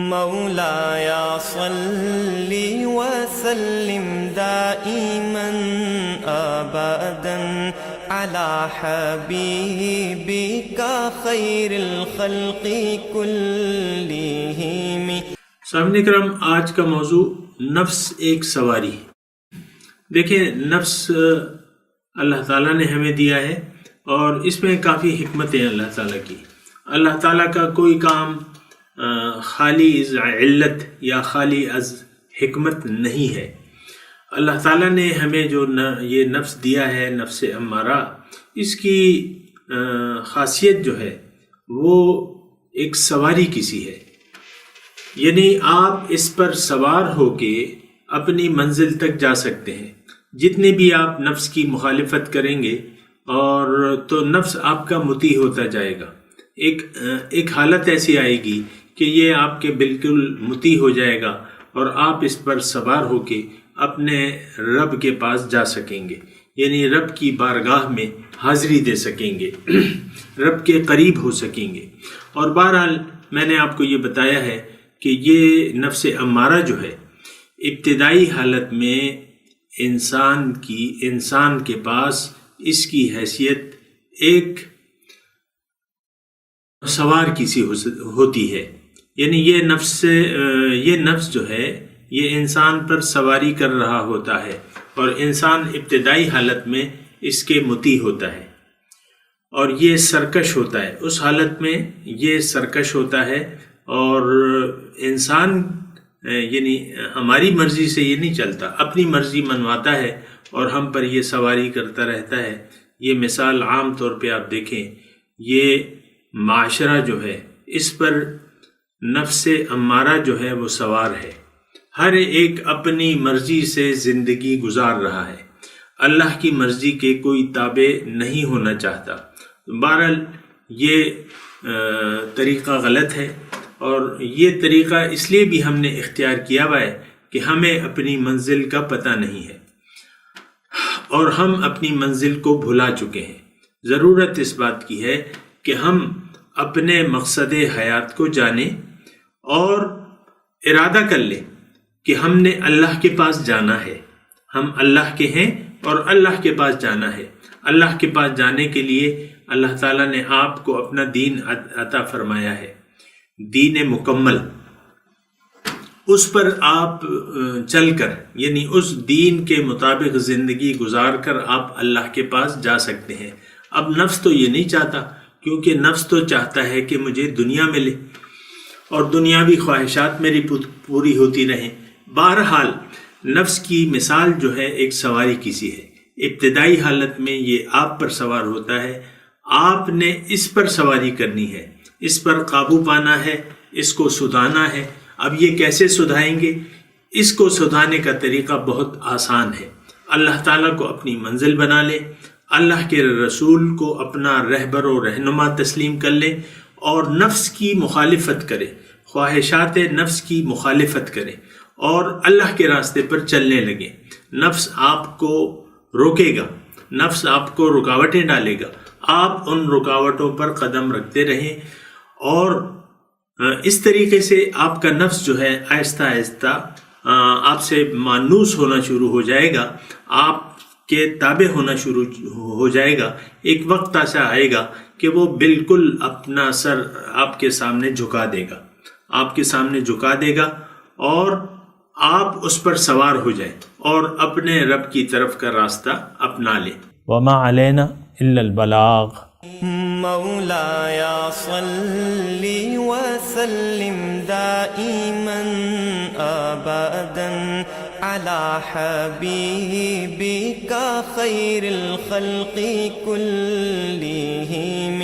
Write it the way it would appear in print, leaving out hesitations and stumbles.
مولاي صل وسلم دائما ابدا على حبيبك خير الخلق كلهم۔ سامعین کرام، آج کا موضوع نفس ایک سواری۔ دیکھیں، نفس اللہ تعالیٰ نے ہمیں دیا ہے اور اس میں کافی حکمتیں ہیں اللہ تعالیٰ کی۔ اللہ تعالیٰ کا کوئی کام خالی از علت یا خالی از حکمت نہیں ہے۔ اللہ تعالیٰ نے ہمیں جو یہ نفس دیا ہے، نفس امارہ، اس کی خاصیت جو ہے وہ ایک سواری کسی ہے، یعنی آپ اس پر سوار ہو کے اپنی منزل تک جا سکتے ہیں۔ جتنی بھی آپ نفس کی مخالفت کریں گے اور تو نفس آپ کا مطیع ہوتا جائے گا۔ ایک حالت ایسی آئے گی کہ یہ آپ کے بالکل مطیع ہو جائے گا اور آپ اس پر سوار ہو کے اپنے رب کے پاس جا سکیں گے، یعنی رب کی بارگاہ میں حاضری دے سکیں گے، رب کے قریب ہو سکیں گے۔ اور بہرحال میں نے آپ کو یہ بتایا ہے کہ یہ نفس امارہ جو ہے، ابتدائی حالت میں انسان کے پاس اس کی حیثیت ایک سوار کسی ہوتی ہے، یعنی یہ نفس جو ہے یہ انسان پر سواری کر رہا ہوتا ہے اور انسان ابتدائی حالت میں اس کے مطیع ہوتا ہے اور یہ سرکش ہوتا ہے۔ اس حالت میں یہ سرکش ہوتا ہے اور انسان یعنی ہماری مرضی سے یہ نہیں چلتا، اپنی مرضی منواتا ہے اور ہم پر یہ سواری کرتا رہتا ہے۔ یہ مثال عام طور پہ آپ دیکھیں، یہ معاشرہ جو ہے اس پر نفس امارہ جو ہے وہ سوار ہے۔ ہر ایک اپنی مرضی سے زندگی گزار رہا ہے، اللہ کی مرضی کے کوئی تابع نہیں ہونا چاہتا۔ بہرحال یہ طریقہ غلط ہے اور یہ طریقہ اس لیے بھی ہم نے اختیار کیا ہوا ہے کہ ہمیں اپنی منزل کا پتہ نہیں ہے اور ہم اپنی منزل کو بھلا چکے ہیں۔ ضرورت اس بات کی ہے کہ ہم اپنے مقصد حیات کو جانیں اور ارادہ کر لیں کہ ہم نے اللہ کے پاس جانا ہے، ہم اللہ کے ہیں اور اللہ کے پاس جانا ہے۔ اللہ کے پاس جانے کے لیے اللہ تعالیٰ نے آپ کو اپنا دین عطا فرمایا ہے، دین مکمل۔ اس پر آپ چل کر، یعنی اس دین کے مطابق زندگی گزار کر آپ اللہ کے پاس جا سکتے ہیں۔ اب نفس تو یہ نہیں چاہتا، کیونکہ نفس تو چاہتا ہے کہ مجھے دنیا ملے اور دنیاوی خواہشات میری پوری ہوتی رہیں۔ بہرحال نفس کی مثال جو ہے ایک سواری کسی ہے۔ ابتدائی حالت میں یہ آپ پر سوار ہوتا ہے، آپ نے اس پر سواری کرنی ہے، اس پر قابو پانا ہے، اس کو سدھانا ہے۔ اب یہ کیسے سدھائیں گے؟ اس کو سدھانے کا طریقہ بہت آسان ہے۔ اللہ تعالیٰ کو اپنی منزل بنا لیں، اللہ کے رسول کو اپنا رہبر و رہنما تسلیم کر لیں اور نفس کی مخالفت کریں، خواہشات نفس کی مخالفت کریں اور اللہ کے راستے پر چلنے لگیں۔ نفس آپ کو روکے گا، نفس آپ کو رکاوٹیں ڈالے گا، آپ ان رکاوٹوں پر قدم رکھتے رہیں اور اس طریقے سے آپ کا نفس جو ہے آہستہ آہستہ آپ سے مانوس ہونا شروع ہو جائے گا، آپ کے تابع ہونا شروع ہو جائے گا۔ ایک وقت ایسا آئے گا کہ وہ بالکل اپنا سر آپ کے سامنے جھکا دے گا، آپ کے سامنے جھکا دے گا اور آپ اس پر سوار ہو جائیں اور اپنے رب کی طرف کا راستہ اپنا لیں۔ وما علینا الا البلاغ۔ مولاي صل وسلم دائما ابدا على حبيبك خير الخلق كلهم۔